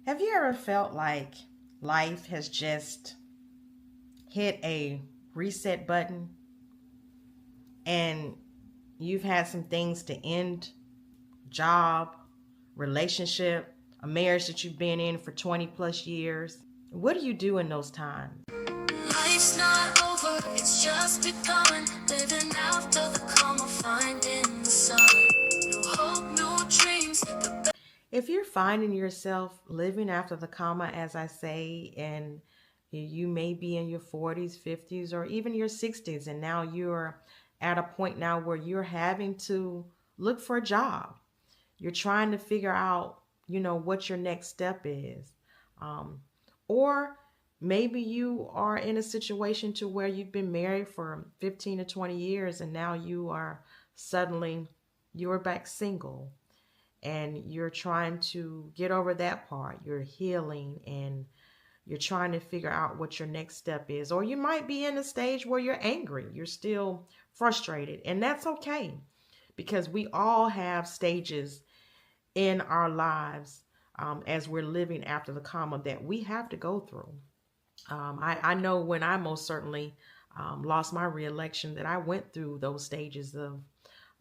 Have you ever felt like life has just hit a reset button and you've had some things to end, job, relationship, a marriage that you've been in for 20 plus years? What do you do in those times? Life's not over, it's just begun. Living after the calm, finding the sun. New hope, new dreams. If you're finding yourself living after the comma, as I say, and you may be in your 40s, 50s, or even your 60s, and now you're at a point now where you're having to look for a job. You're trying to figure out, what your next step is. Um, or maybe you are in a situation to where you've been married for 15 to 20 years and now you're back single and you're trying to get over that part. You're healing and you're trying to figure out what your next step is. Or you might be in a stage where you're angry, you're still frustrated, and that's okay because we all have stages in our lives as we're living after the comma that we have to go through. I know when I most certainly lost my reelection that I went through those stages of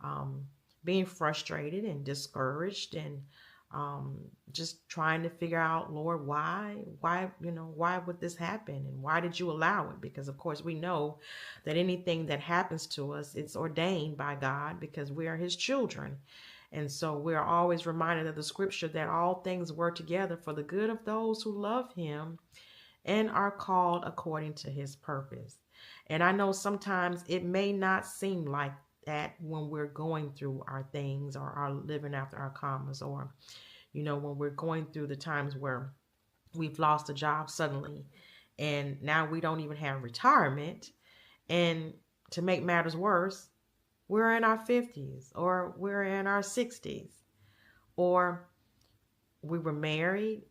um, being frustrated and discouraged and um, just trying to figure out, Lord, why would this happen? And why did you allow it? Because of course we know that anything that happens to us, it's ordained by God because we are his children. And so we are always reminded of the scripture that all things work together for the good of those who love him and are called according to his purpose. And I know sometimes it may not seem like that when we're going through our things or are living after our commas, or, when we're going through the times where we've lost a job suddenly and now we don't even have retirement. And to make matters worse, we're in our 50s or we're in our 60s, or we were married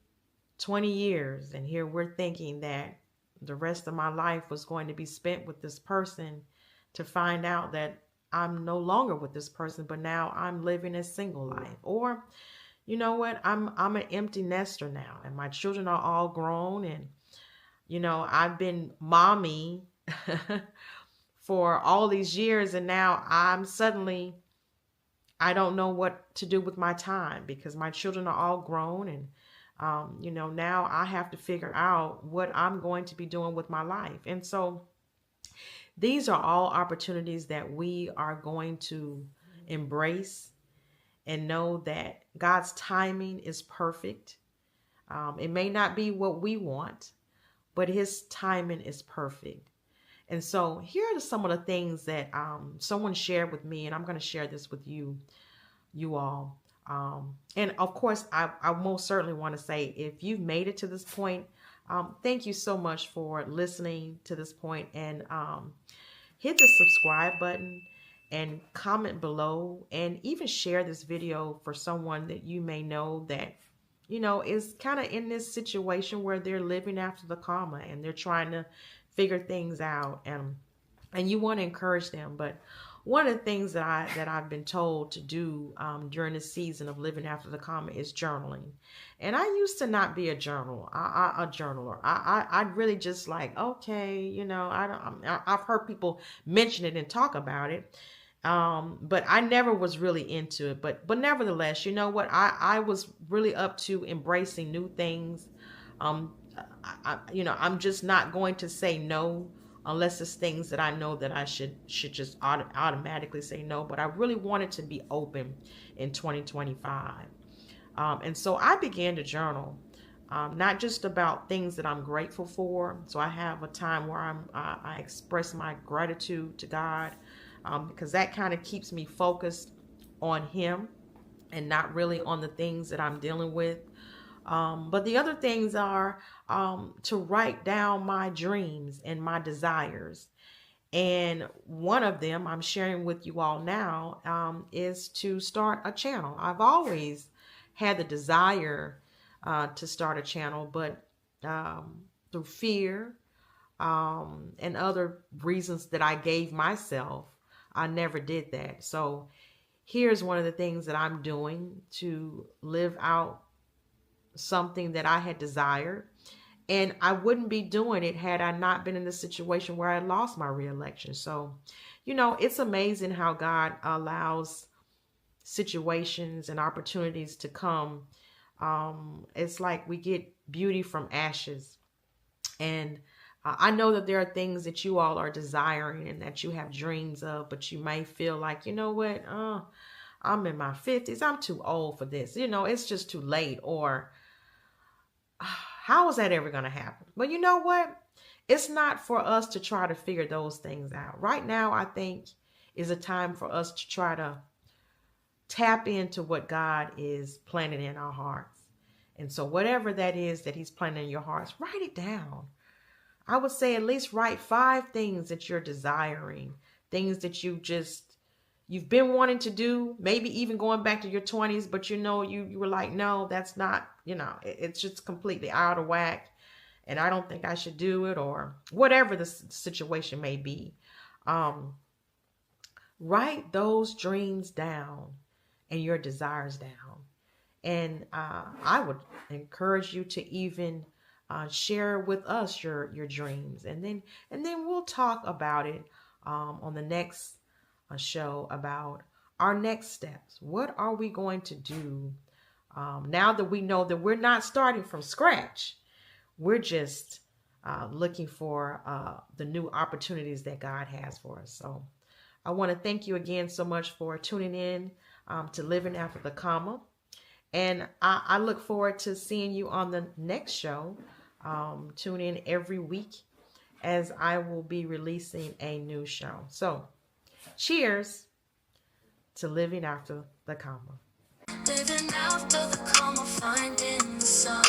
20 years and here we're thinking that the rest of my life was going to be spent with this person, to find out that I'm no longer with this person, but now I'm living a single life. Or you know what, I'm an empty nester now and my children are all grown, and I've been mommy for all these years, and now I don't know what to do with my time because my children are all grown, and now I have to figure out what I'm going to be doing with my life. And so these are all opportunities that we are going to embrace and know that God's timing is perfect. It may not be what we want, but his timing is perfect. And so here are some of the things that someone shared with me, and I'm going to share this with you all. And of course, I most certainly want to say, if you've made it to this point, thank you so much for listening to this point, and hit the subscribe button and comment below, and even share this video for someone that you may know that is kind of in this situation where they're living after the comma and they're trying to figure things out, and you want to encourage them. But one of the things that I've been told to do during this season of living after the comma is journaling. And I used to not be a journaler. I really just like, okay, I've heard people mention it and talk about it, but I never was really into it. But nevertheless, you know what, I was really up to embracing new things. um I'm just not going to say no unless it's things that I know that I should just automatically say no. But I really wanted to be open in 2025, and so I began to journal, not just about things that I'm grateful for. So I have a time where I express my gratitude to God, because that kind of keeps me focused on Him and not really on the things that I'm dealing with. But the other things are to write down my dreams and my desires. And one of them I'm sharing with you all now, is to start a channel. I've always had the desire to start a channel, but through fear and other reasons that I gave myself, I never did that. So here's one of the things that I'm doing to live out something that I had desired. And I wouldn't be doing it had I not been in the situation where I lost my reelection. So, it's amazing how God allows situations and opportunities to come. It's like we get beauty from ashes. And I know that there are things that you all are desiring and that you have dreams of, but you may feel like, you know what? I'm in my 50s. I'm too old for this. It's just too late. Or how is that ever going to happen? But you know what? It's not for us to try to figure those things out. Right now, I think is a time for us to try to tap into what God is planting in our hearts. And so, whatever that is that He's planting in your hearts, write it down. I would say at least write 5 things that you're desiring, things that you've been wanting to do, maybe even going back to your 20s, but you were like, no, that's not, it's just completely out of whack and I don't think I should do it, or whatever the situation may be. Um, Write those dreams down and your desires down. And I would encourage you to even share with us your dreams, and then we'll talk about it on the next show about our next steps. What are we going to do now that we know that we're not starting from scratch? We're just looking for the new opportunities that God has for us. So I want to thank you again so much for tuning in to Living After the Comma. And I look forward to seeing you on the next show. Tune in every week as I will be releasing a new show. So, cheers to Living After the Comma. Living after the comma, finding the sun.